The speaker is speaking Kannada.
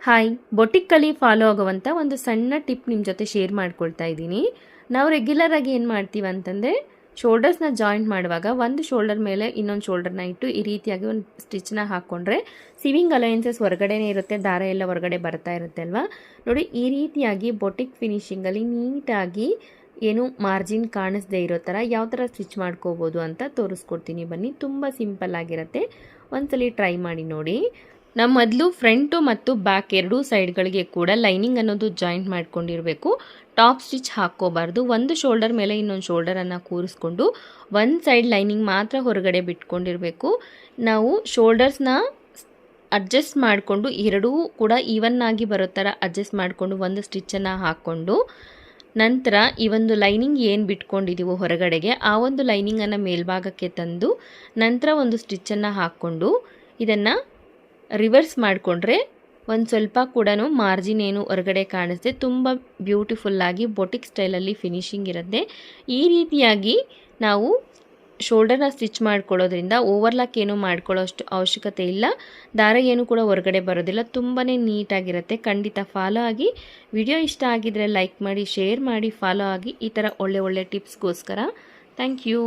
ಹಾಯ್, ಬೊಟಿಕ್ಕಲ್ಲಿ ಫಾಲೋ ಆಗುವಂಥ ಒಂದು ಸಣ್ಣ ಟಿಪ್ ನಿಮ್ಮ ಜೊತೆ ಶೇರ್ ಮಾಡ್ಕೊಳ್ತಾ ಇದ್ದೀನಿ. ನಾವು ರೆಗ್ಯುಲರ್ ಆಗಿ ಏನು ಮಾಡ್ತೀವಿ ಅಂತಂದರೆ, ಶೋಲ್ಡರ್ಸ್ನ ಜಾಯಿಂಟ್ ಮಾಡುವಾಗ ಒಂದು ಶೋಲ್ಡರ್ ಮೇಲೆ ಇನ್ನೊಂದು ಶೋಲ್ಡರ್ನ ಇಟ್ಟು ಈ ರೀತಿಯಾಗಿ ಒಂದು ಸ್ಟಿಚ್ನ ಹಾಕ್ಕೊಂಡ್ರೆ ಸಿವಿಂಗ್ ಅಲೈನ್ಸಸ್ ಹೊರಗಡೆನೇ ಇರುತ್ತೆ, ದಾರ ಎಲ್ಲ ಹೊರಗಡೆ ಬರ್ತಾ ಇರುತ್ತೆ ಅಲ್ವಾ. ನೋಡಿ, ಈ ರೀತಿಯಾಗಿ ಬೊಟಿಕ್ ಫಿನಿಶಿಂಗಲ್ಲಿ ನೀಟಾಗಿ ಏನು ಮಾರ್ಜಿನ್ ಕಾಣಿಸದೇ ಇರೋ ಥರ ಯಾವ ಥರ ಸ್ಟಿಚ್ ಮಾಡ್ಕೋಬೋದು ಅಂತ ತೋರಿಸ್ಕೊಡ್ತೀನಿ ಬನ್ನಿ. ತುಂಬ ಸಿಂಪಲ್ ಆಗಿರುತ್ತೆ, ಒಂದ್ಸಲಿ ಟ್ರೈ ಮಾಡಿ ನೋಡಿ. ನಮ್ಮ ಮೊದಲು ಫ್ರಂಟು ಮತ್ತು ಬ್ಯಾಕ್ ಎರಡೂ ಸೈಡ್ಗಳಿಗೆ ಕೂಡ ಲೈನಿಂಗ್ ಅನ್ನೋದು ಜಾಯಿಂಟ್ ಮಾಡ್ಕೊಂಡಿರಬೇಕು. ಟಾಪ್ ಸ್ಟಿಚ್ ಹಾಕ್ಕೋಬಾರ್ದು. ಒಂದು ಶೋಲ್ಡರ್ ಮೇಲೆ ಇನ್ನೊಂದು ಶೋಲ್ಡರನ್ನು ಕೂರಿಸ್ಕೊಂಡು ಒಂದು ಸೈಡ್ ಲೈನಿಂಗ್ ಮಾತ್ರ ಹೊರಗಡೆ ಬಿಟ್ಕೊಂಡಿರಬೇಕು. ನಾವು ಶೋಲ್ಡರ್ಸ್ನ ಅಡ್ಜಸ್ಟ್ ಮಾಡಿಕೊಂಡು ಎರಡೂ ಕೂಡ ಈವನ್ ಆಗಿ ಬರೋ ಥರ ಅಡ್ಜಸ್ಟ್ ಮಾಡಿಕೊಂಡು ಒಂದು ಸ್ಟಿಚ್ಚನ್ನು ಹಾಕ್ಕೊಂಡು ನಂತರ ಈ ಒಂದು ಲೈನಿಂಗ್ ಏನು ಬಿಟ್ಕೊಂಡಿದ್ದೀವೋ ಹೊರಗಡೆಗೆ ಆ ಒಂದು ಲೈನಿಂಗನ್ನು ಮೇಲ್ಭಾಗಕ್ಕೆ ತಂದು ನಂತರ ಒಂದು ಸ್ಟಿಚ್ಚನ್ನು ಹಾಕ್ಕೊಂಡು ಇದನ್ನು ರಿವರ್ಸ್ ಮಾಡಿಕೊಂಡ್ರೆ ಒಂದು ಸ್ವಲ್ಪ ಕೂಡ ಮಾರ್ಜಿನ್ ಏನು ಹೊರಗಡೆ ಕಾಣಿಸುತ್ತೆ. ತುಂಬ ಬ್ಯೂಟಿಫುಲ್ಲಾಗಿ ಬೊಟಿಕ್ ಸ್ಟೈಲಲ್ಲಿ ಫಿನಿಶಿಂಗ್ ಇರುತ್ತೆ. ಈ ರೀತಿಯಾಗಿ ನಾವು ಶೋಲ್ಡರ್ನ ಸ್ಟಿಚ್ ಮಾಡ್ಕೊಳ್ಳೋದ್ರಿಂದ ಓವರ್ಲಾಕ್ ಏನು ಮಾಡ್ಕೊಳ್ಳೋಷ್ಟು ಅವಶ್ಯಕತೆ ಇಲ್ಲ. ದಾರ ಏನು ಕೂಡ ಹೊರಗಡೆ ಬರೋದಿಲ್ಲ. ತುಂಬಾ ನೀಟಾಗಿರುತ್ತೆ. ಖಂಡಿತ ಫಾಲೋ ಆಗಿ. ವಿಡಿಯೋ ಇಷ್ಟ ಆಗಿದ್ರೆ ಲೈಕ್ ಮಾಡಿ, ಶೇರ್ ಮಾಡಿ, ಫಾಲೋ ಆಗಿ. ಈ ಥರ ಒಳ್ಳೆ ಟಿಪ್ಸ್ಗೋಸ್ಕರ ಥ್ಯಾಂಕ್ ಯು.